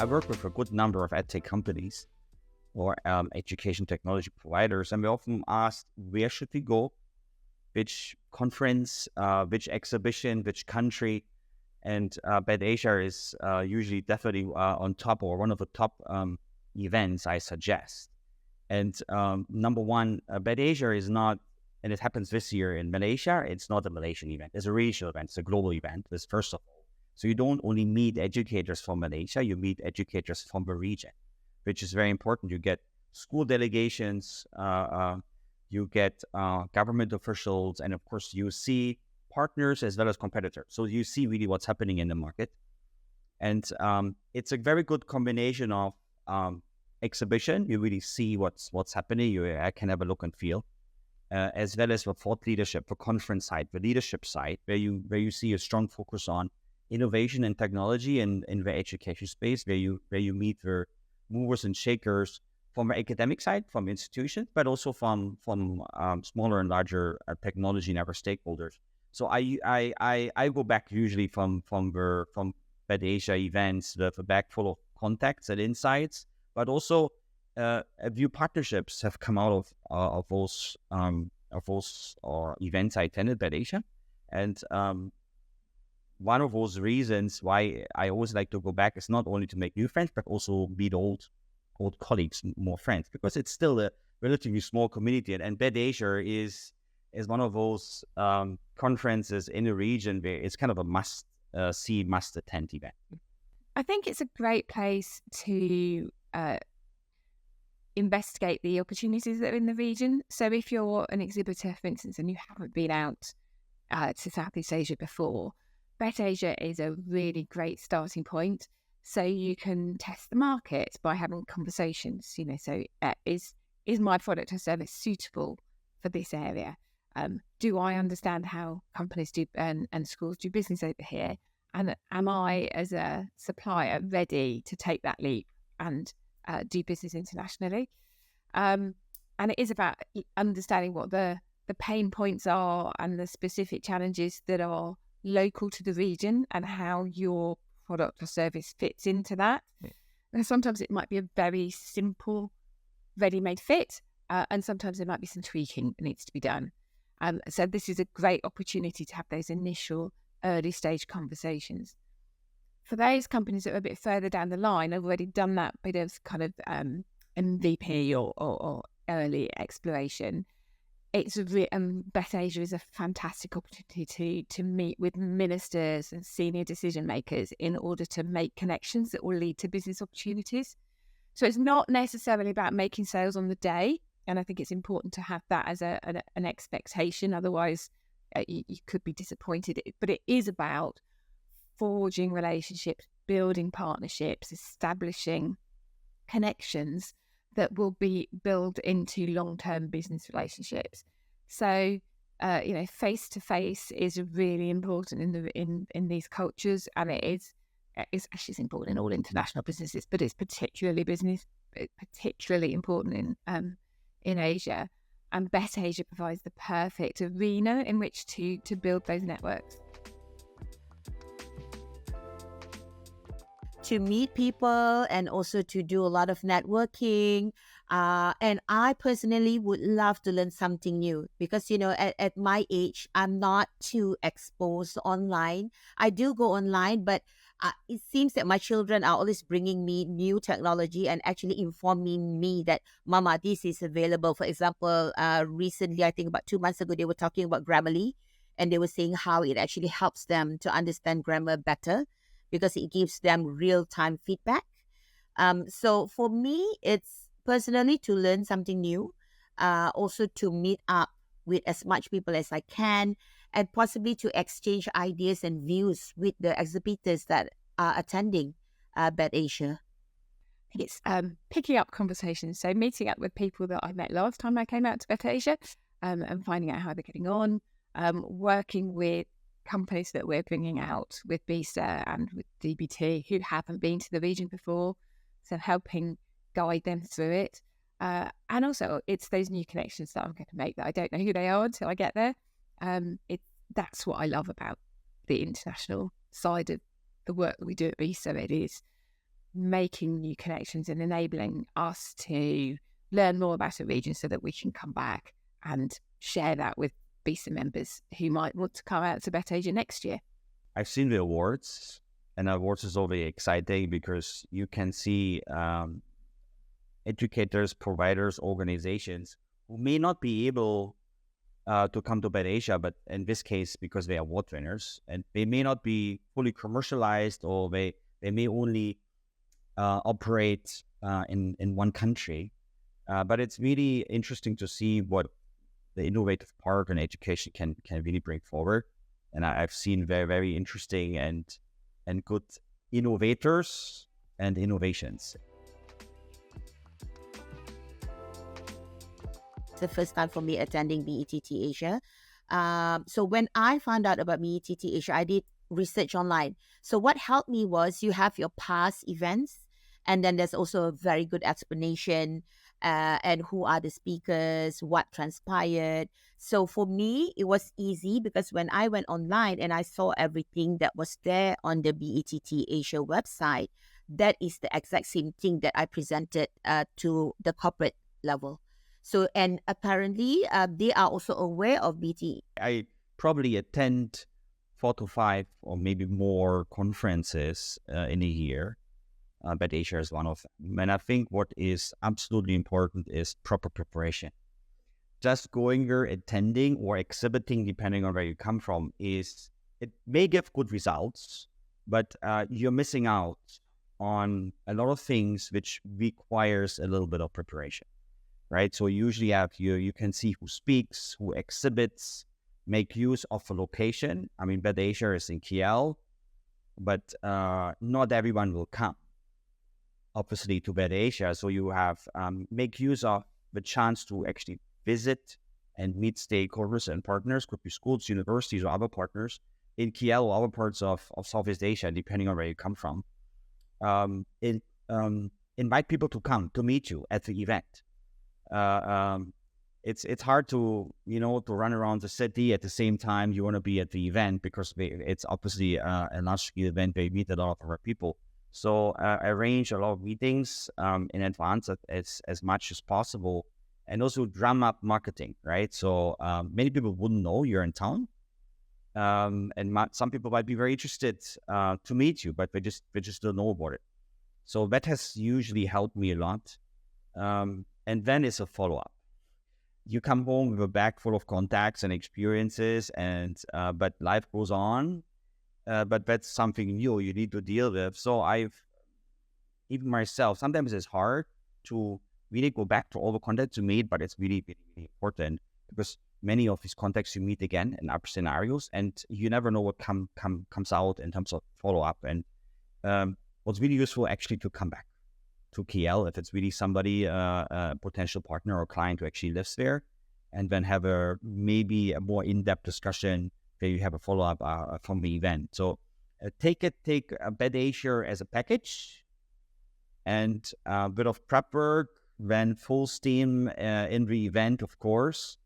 I work with a good number of EdTech companies or education technology providers, and we often ask, where should we go? Which conference, which exhibition, which country? And Bett Asia is usually definitely on top, or one of the top events I suggest. And number one, Bett Asia is not, and it happens this year in Malaysia, it's not a Malaysian event. It's a regional event. It's a global event, this first of all. So you don't only meet educators from Malaysia, you meet educators from the region, which is very important. You get school delegations, you get government officials, and of course you see partners as well as competitors. So you see really what's happening in the market. And it's a very good combination of exhibition. You really see what's happening. I can have a look and feel, as well as the thought leadership, the conference side, the leadership side, where you see a strong focus on innovation and technology in the education space, where you meet the movers and shakers from the academic side, from institutions, but also from smaller and larger technology and other stakeholders. So I go back usually from Bett Asia events with a bag full of contacts and insights, but also a few partnerships have come out of those events I attended Bett Asia, and one of those reasons why I always like to go back is not only to make new friends, but also meet old colleagues, more friends, because it's still a relatively small community. And Bett Asia is one of those conferences in the region where it's kind of a must attend event. I think it's a great place to investigate the opportunities that are in the region. So if you're an exhibitor, for instance, and you haven't been out to Southeast Asia before, Bett Asia is a really great starting point. So you can test the market by having conversations. So is my product or service suitable for this area? Do I understand how companies do and schools do business over here? And am I, as a supplier, ready to take that leap and do business internationally? And it is about understanding what the pain points are and the specific challenges that are local to the region and how your product or service fits into that. And sometimes it might be a very simple, ready-made fit, and sometimes there might be some tweaking that needs to be done. So this is a great opportunity to have those initial early stage conversations. For those companies that are a bit further down the line, have already done that bit of kind of MVP or early exploration, Bett Asia is a fantastic opportunity to meet with ministers and senior decision makers in order to make connections that will lead to business opportunities. So it's not necessarily about making sales on the day, and I think it's important to have that as an expectation. Otherwise, you could be disappointed. But it is about forging relationships, building partnerships, establishing connections that will be built into long-term business relationships. So, face to face is really important in these cultures, and it's important in all international businesses, but it's particularly important in Asia. And Bett Asia provides the perfect arena in which to build those networks. To meet people and also to do a lot of networking. And I personally would love to learn something new because, at my age, I'm not too exposed online. I do go online, but it seems that my children are always bringing me new technology and actually informing me that, Mama, this is available. For example, recently, I think about 2 months ago, they were talking about Grammarly, and they were saying how it actually helps them to understand grammar better, because it gives them real-time feedback. So for me, it's personally to learn something new, also to meet up with as much people as I can, and possibly to exchange ideas and views with the exhibitors that are attending Bett Asia. I think it's picking up conversations. So meeting up with people that I met last time I came out to Bett Asia, and finding out how they're getting on, working with companies that we're bringing out with BESA and with DBT who haven't been to the region before, so helping guide them through it. And also it's those new connections that I'm going to make that I don't know who they are until I get there. That's what I love about the international side of the work that we do at BESA. It is making new connections and enabling us to learn more about a region so that we can come back and share that with BESA members who might want to come out to Bett Asia next year. I've seen the awards, and awards is always exciting because you can see educators, providers, organizations who may not be able to come to Bett Asia, but in this case, because they are award winners, and they may not be fully commercialized, or they may only operate in one country. But it's really interesting to see what the innovative part in education can really bring forward. And I've seen very, very interesting and good innovators and innovations. The first time for me attending BETT Asia. So when I found out about BETT Asia, I did research online. So what helped me was you have your past events, and then there's also a very good explanation and who are the speakers, what transpired. So for me, it was easy because when I went online and I saw everything that was there on the BETT Asia website, that is the exact same thing that I presented to the corporate level. So, and apparently they are also aware of BT. I probably attend 4 to 5 or maybe more conferences in a year. Bett Asia is one of them. And I think what is absolutely important is proper preparation. Just going there, attending or exhibiting, depending on where you come from, it may give good results, but you're missing out on a lot of things which requires a little bit of preparation. Right, so usually you can see who speaks, who exhibits, make use of a location. I mean, Bett Asia is in KL, but not everyone will come, obviously, to Bett Asia. So you have make use of the chance to actually visit and meet stakeholders and partners, could be schools, universities, or other partners in KL or other parts of Southeast Asia, depending on where you come from. Invite people to come to meet you at the event. It's hard to run around the city at the same time you want to be at the event, because it's obviously a large-scale event. They meet a lot of other people. So arrange a lot of meetings in advance as much as possible, and also drum up marketing, right? So many people wouldn't know you're in town, and some people might be very interested to meet you, but they just don't know about it. So that has usually helped me a lot. And then it's a follow-up. You come home with a bag full of contacts and experiences, and but life goes on. But that's something new you need to deal with. So even myself, sometimes it's hard to really go back to all the contacts you made, but it's really, really, really important, because many of these contacts you meet again in other scenarios, and you never know what comes out in terms of follow-up. And what's really useful actually to come back to KL if it's really somebody, a potential partner or client who actually lives there, and then have maybe a more in-depth discussion where you have a follow-up from the event. So take Bett Asia as a package, and a bit of prep work, then full steam in the event, of course,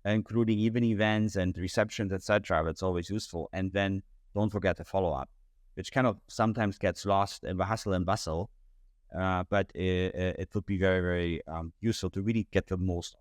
including even events and receptions, etc. That's always useful. And then don't forget the follow-up, which kind of sometimes gets lost in the hustle and bustle. But it would be very, very useful to really get the most.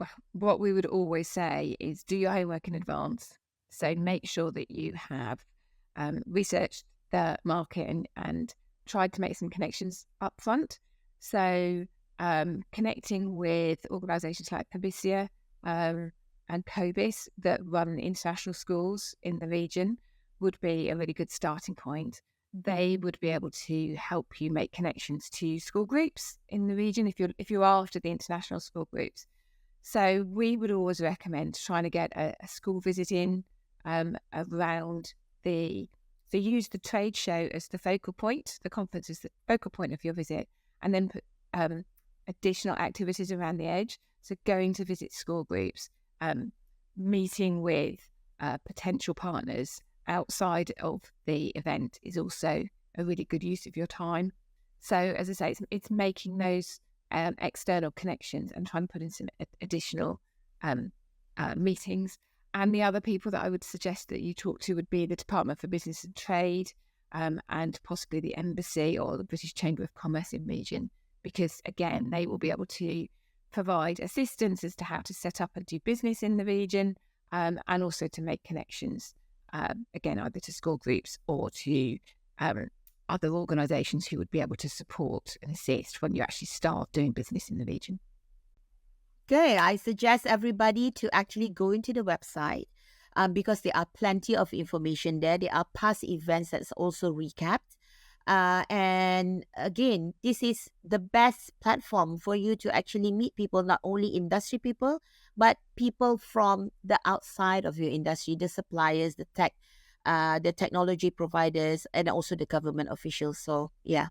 Well, what we would always say is do your homework in advance. So make sure that you have researched the market and tried to make some connections up front. So connecting with organisations like BESA and COBIS that run international schools in the region would be a really good starting point. They would be able to help you make connections to school groups in the region if you're after the international school groups. So we would always recommend trying to get a school visit in around so use the trade show as the focal point, the conference as the focal point of your visit, and then put additional activities around the edge. So going to visit school groups, meeting with potential partners outside of the event is also a really good use of your time. So as I say, it's making those external connections and trying to put in some additional meetings. And the other people that I would suggest that you talk to would be the Department for Business and Trade, and possibly the embassy or the British Chamber of Commerce in region, because again, they will be able to provide assistance as to how to set up and do business in the region, and also to make connections, again, either to school groups or to other organisations who would be able to support and assist when you actually start doing business in the region. Okay, I suggest everybody to actually go into the website because there are plenty of information there. There are past events that's also recapped. And again, this is the best platform for you to actually meet people, not only industry people, but people from the outside of your industry, the suppliers, the technology providers, and also the government officials. So yeah,